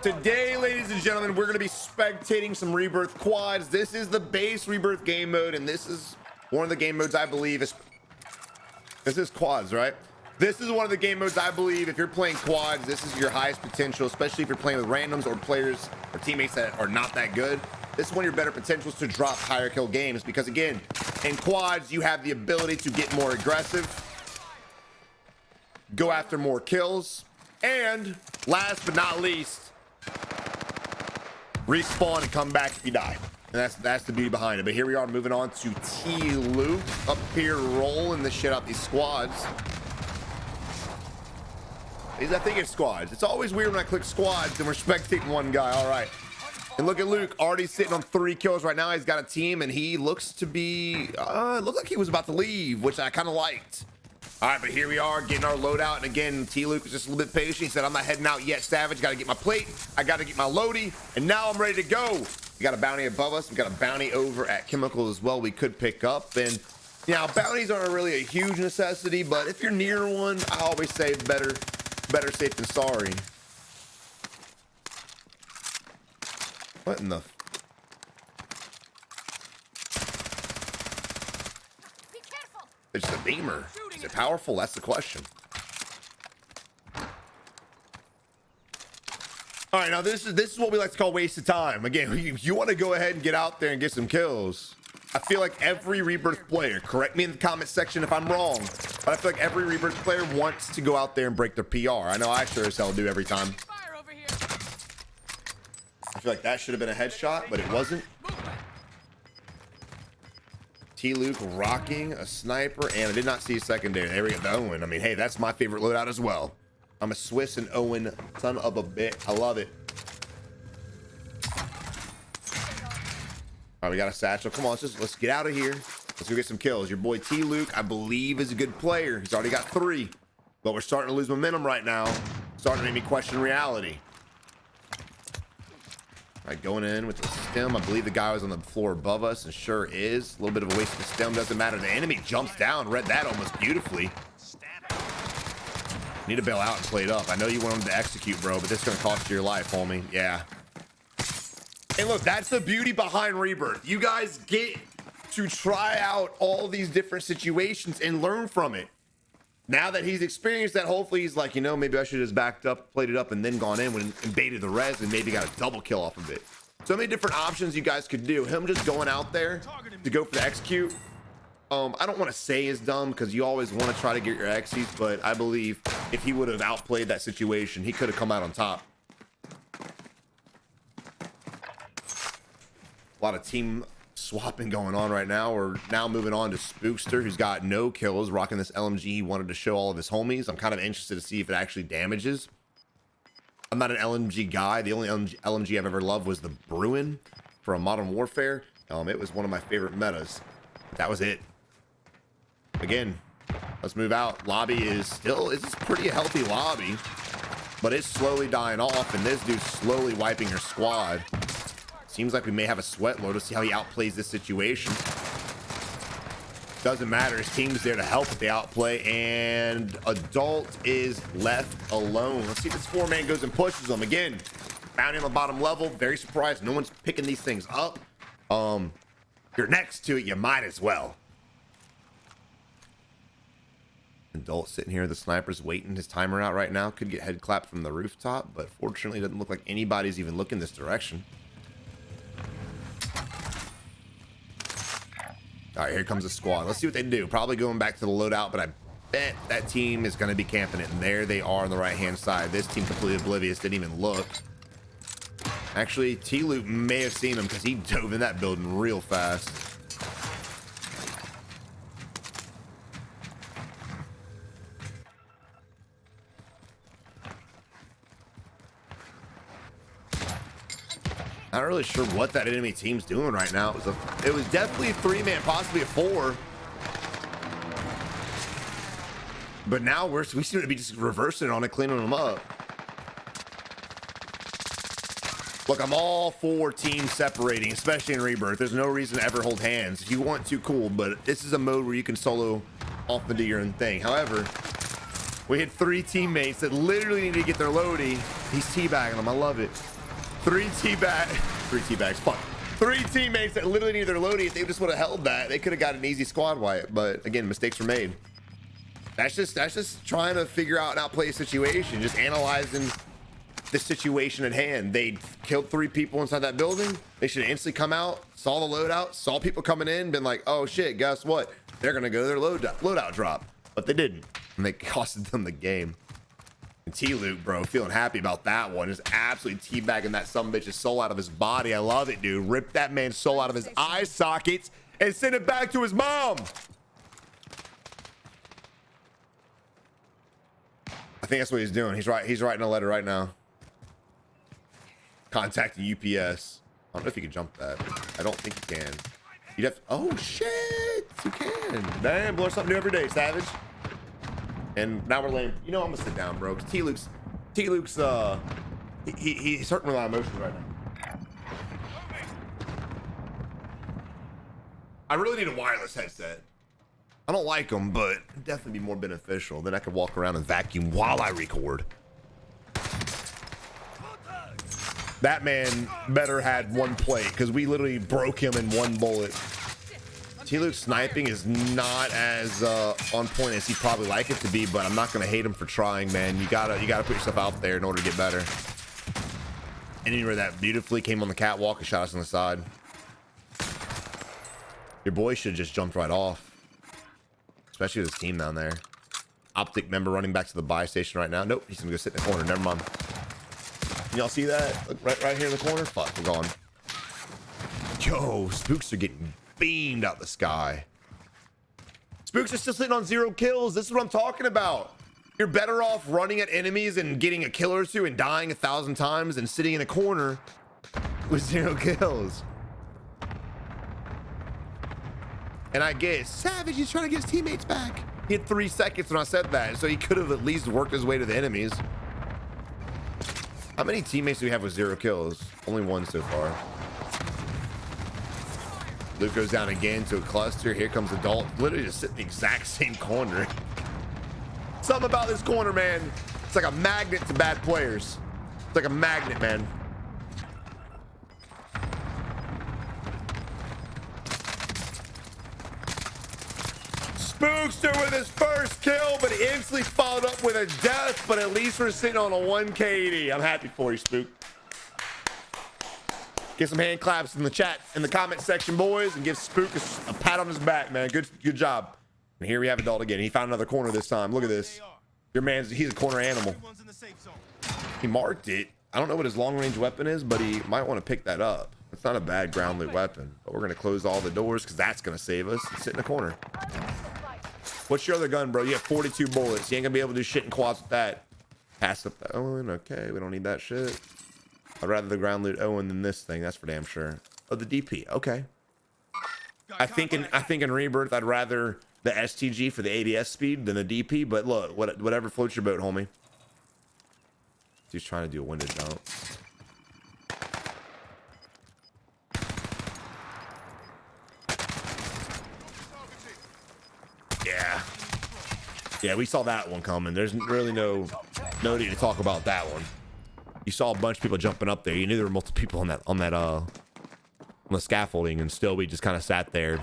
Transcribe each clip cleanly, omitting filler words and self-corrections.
Today, ladies and gentlemen, we're going to be spectating some Rebirth quads. This is the base Rebirth game mode, and this is one of the game modes I believe is... This is quads, right? This is one of the game modes I believe if you're playing quads, this is your highest potential, especially if you're playing with randoms or players or teammates that are not that good. This is one of your better potentials to drop higher kill games because, again, in quads, you have the ability to get more aggressive, go after more kills, and last but not least, respawn and come back if you die. And that's the beauty behind it. But here we are moving on to T-Luke up here rolling the shit out these squads. I think it's squads. It's always weird when I click squads and we're spectating one guy. All right. And look at Luke already sitting on 3 kills right now. He's got a team and he looks to be looked like he was about to leave, which I kind of liked. All right, but here we are getting our loadout. And again, T-Luke was just a little bit patient. He said, I'm not heading out yet, Savage. Got to get my plate. I got to get my loadie. And now I'm ready to go. We got a bounty above us. We got a bounty over at Chemical as well we could pick up. And now bounties aren't really a huge necessity, but if you're near one, I always say better safe than sorry. What in the... Be careful. It's the beamer. Is it powerful? That's the question. All right, now this is what we like to call waste of time. Again, you want to go ahead and get out there and get some kills. I feel like every Rebirth player, correct me in the comment section if I'm wrong, but I feel like every Rebirth player wants to go out there and break their PR. I know I sure as hell do every time. Fire over here. I feel like that should have been a headshot, but it wasn't. T-Luke rocking a sniper, and I did not see a secondary. There we go, the Owen. I mean, hey, that's my favorite loadout as well. I'm a Swiss and Owen son of a bitch. I love it. All right, we got a satchel. Come on, let's get out of here. Let's go get some kills. Your boy T-Luke, I believe, is a good player. He's already got 3, but we're starting to lose momentum right now. Starting to make me question reality. All right, going in with the stem. I believe the guy was on the floor above us, and sure is. A little bit of a waste of the stem. Doesn't matter. The enemy jumps down. Read that almost beautifully. Need to bail out and play it up. I know you want him to execute, bro, but this is going to cost you your life, homie. Yeah. And look, that's the beauty behind Rebirth. You guys get to try out all these different situations and learn from it. Now that he's experienced that, hopefully he's like, you know, maybe I should have just backed up, played it up, and then gone in and baited the res and maybe got a double kill off of it. So many different options you guys could do. Him just going out there to go for the execute. I don't want to say is dumb because you always want to try to get your exes, but I believe if he would have outplayed that situation, he could have come out on top. A lot of team swapping going on right now. We're now moving on to Spookster, who's got no kills, rocking this LMG. He wanted to show all of his homies. I'm kind of interested to see if it actually damages. I'm not an LMG guy. The only LMG I've ever loved was the Bruin from Modern Warfare. It was one of my favorite metas. That was it. Again, let's move out. Lobby is still, it's pretty healthy lobby, but it's slowly dying off, and this dude's slowly wiping her squad. Seems like we may have a sweat lord. Let's see how he outplays this situation. Doesn't matter. His team's there to help if they outplay, and Adult is left alone. Let's see if this 4-man goes and pushes them. Again, bounty on the bottom level. Very surprised. No one's picking these things up. You're next to it. You might as well. Adult sitting here. The sniper's waiting his timer out right now. Could get head clapped from the rooftop, but fortunately, it doesn't look like anybody's even looking this direction. All right, here comes the squad. Let's see what they do. Probably going back to the loadout, but I bet that team is going to be camping it. And there they are on the right-hand side. This team completely oblivious, didn't even look. Actually, T-Luke may have seen him because he dove in that building real fast. Not really sure what that enemy team's doing right now. It was definitely a 3-man, possibly a 4. But now we seem to be just reversing it on it, cleaning them up. Look, I'm all for team separating, especially in Rebirth. There's no reason to ever hold hands. If you want to, cool, but this is a mode where you can solo off and do your own thing. However, we had 3 teammates that literally needed to get their loadie. He's teabagging them. I love it. Three teabags. Fuck. Three teammates that literally need their loading. If they just would have held that, they could have got an easy squad wipe. But again, mistakes were made. That's just trying to figure out and outplay a situation. Just analyzing the situation at hand. They killed 3 people inside that building. They should have instantly come out, saw the loadout, saw people coming in, been like, oh shit, guess what? They're gonna go to their loadout drop. But they didn't. And they costed them the game. And T-Luke, bro, feeling happy about that one. Just absolutely teabagging that sumbitch's soul out of his body. I love it, dude. Rip that man's soul out of his eye sockets and send it back to his mom. I think that's what he's doing. He's writing a letter right now. Contacting UPS. I don't know if you can jump that. I don't think you can. You'd have to, oh shit, you can. Damn, learn something new every day, Savage. And now we're laying. You know I'm gonna sit down, bro. Cause T-Luke's he's hurting with a lot of emotions right now. I really need a wireless headset. I don't like them, but it'd definitely be more beneficial. Then I could walk around and vacuum while I record. That man better had 1 plate because we literally broke him in 1 bullet. T-Luke's sniping is not as on point as he'd probably like it to be, but I'm not gonna hate him for trying, man. You gotta put yourself out there in order to get better. And anywhere that beautifully came on the catwalk and shot us on the side. Your boy should have just jumped right off. Especially with his team down there. Optic member running back to the buy station right now. Nope, he's gonna go sit in the corner. Never mind. Can y'all see that? Look, right here in the corner. Fuck, we're gone. Yo, Spooks are getting beamed out the sky. Spooks are still sitting on 0 kills. This is what I'm talking about. You're better off running at enemies and getting a kill or 2 and dying 1,000 times than sitting in a corner with 0 kills. And I get Savage, he's trying to get his teammates back. He had 3 seconds when I said that, so he could have at least worked his way to the enemies. How many teammates do we have with 0 kills? Only 1 so far. Luke goes down again to a cluster. Here comes Adult, literally just sitting in the exact same corner. Something about this corner, man. It's like a magnet to bad players. It's like a magnet, man. Spookster with his first kill, but he instantly followed up with a death, but at least we're sitting on a 1 KD. I'm happy for you, Spook. Get some hand claps in the chat, in the comment section, boys, and give Spook a pat on his back, man. Good job. And here we have Adult again. He found another corner this time. Look at this. Your man's, he's a corner animal. He marked it. I don't know what his long range weapon is, but he might want to pick that up. It's not a bad ground loot weapon, but we're going to close all the doors because that's going to save us. Sit in the corner. What's your other gun, bro? You have 42 bullets. You ain't gonna be able to do shit in quads with that. Pass up that Owen. Okay, we don't need that shit. I'd rather the ground loot Owen than this thing. That's for damn sure. Oh, the DP. Okay. I think in Rebirth, I'd rather the STG for the ADS speed than the DP. But look, whatever floats your boat, homie. He's trying to do a window jump. Yeah, we saw that one coming. There's really no need to talk about that one. You saw a bunch of people jumping up there. You knew there were multiple people on the scaffolding, and still we just kind of sat there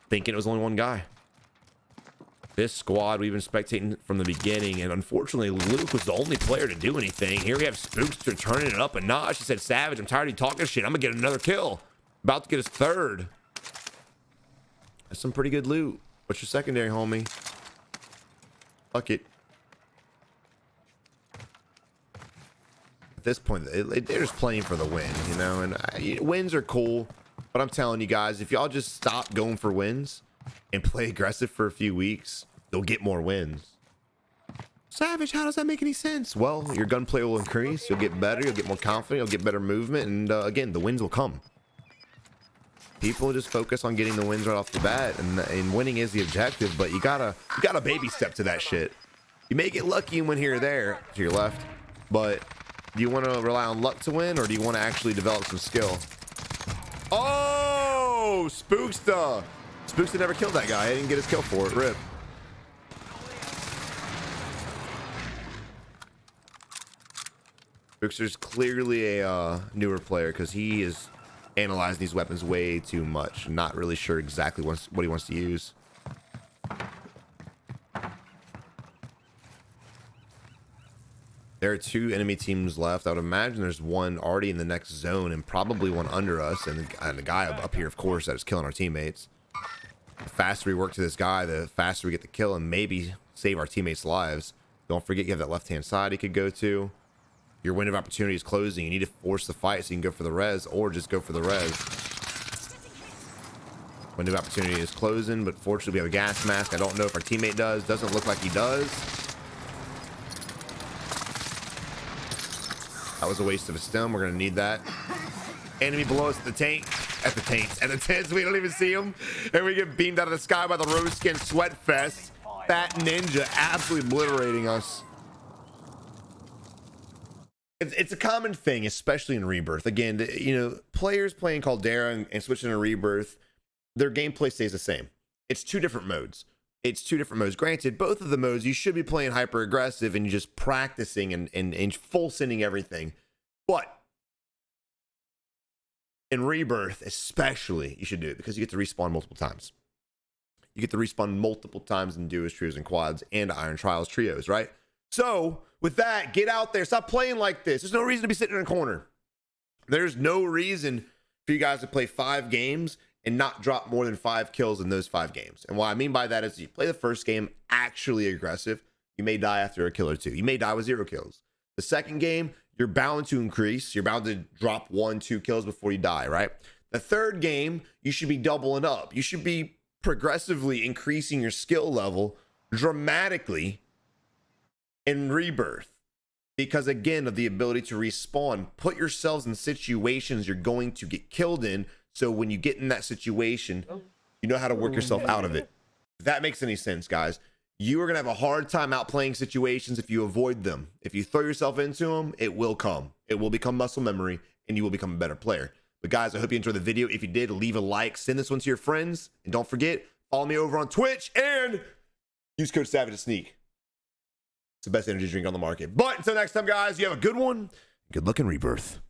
thinking it was only one guy. This squad, we've been spectating from the beginning, and unfortunately, Luke was the only player to do anything. Here we have Spookster turning it up a notch. He said, Savage, I'm tired of you talking shit. I'm gonna get another kill. About to get his 3rd. That's some pretty good loot. What's your secondary, homie? Fuck it. At this point, they're just playing for the win, you know? And wins are cool, but I'm telling you guys, if y'all just stop going for wins and play aggressive for a few weeks, you'll get more wins. Savage, how does that make any sense? Well, your gunplay will increase, you'll get better, you'll get more confident, you'll get better movement, and again, the wins will come. People just focus on getting the wins right off the bat, and winning is the objective, but you gotta baby step to that shit. You may get lucky and win here or there to your left, but do you want to rely on luck to win, or do you want to actually develop some skill? Oh, Spookster. Spookster never killed that guy. I didn't get his kill for it. Rip. Spookster's clearly a newer player because he is analyzing these weapons way too much. Not really sure exactly what he wants to use. There are 2 enemy teams left. I would imagine there's one already in the next zone and probably one under us, and the guy up here, of course, that is killing our teammates. The faster we work to this guy, the faster we get the kill and maybe save our teammates' lives. Don't forget you have that left-hand side he could go to. Your window of opportunity is closing. You need to force the fight so you can go for the res, or just go for the res. Window of opportunity is closing, but fortunately we have a gas mask. I don't know if our teammate does. Doesn't look like he does. That was a waste of a stem. We're gonna need that. Enemy below us at the tank. At the tents. We don't even see him. And we get beamed out of the sky by the rose skin sweat fest. Fat ninja absolutely obliterating us. It's a common thing, especially in Rebirth. Again, you know, players playing Caldera and switching to Rebirth, their gameplay stays the same. It's 2 different modes. Granted, both of the modes, you should be playing hyper aggressive and just practicing and full sending everything. But in Rebirth, especially, you should do it because you get to respawn multiple times. You get to respawn multiple times in duos, trios, and quads, and Iron Trials trios, right? So with that, get out there. Stop playing like this. There's no reason to be sitting in a corner. There's no reason for you guys to play 5 games and not drop more than 5 kills in those 5 games. And what I mean by that is you play the first game actually aggressive. You may die after a kill or 2. You may die with 0 kills. The second game, you're bound to increase. You're bound to drop 1, 2 kills before you die, right? The third game, you should be doubling up. You should be progressively increasing your skill level dramatically in Rebirth. Because again, of the ability to respawn, put yourselves in situations you're going to get killed in. So when you get in that situation, you know how to work yourself out of it. If that makes any sense, guys. You are going to have a hard time outplaying situations if you avoid them. If you throw yourself into them, it will come. It will become muscle memory, and you will become a better player. But guys, I hope you enjoyed the video. If you did, leave a like. Send this one to your friends. And don't forget, follow me over on Twitch and use code Savage to sneak. It's the best energy drink on the market. But until next time, guys, you have a good one. Good luck in Rebirth.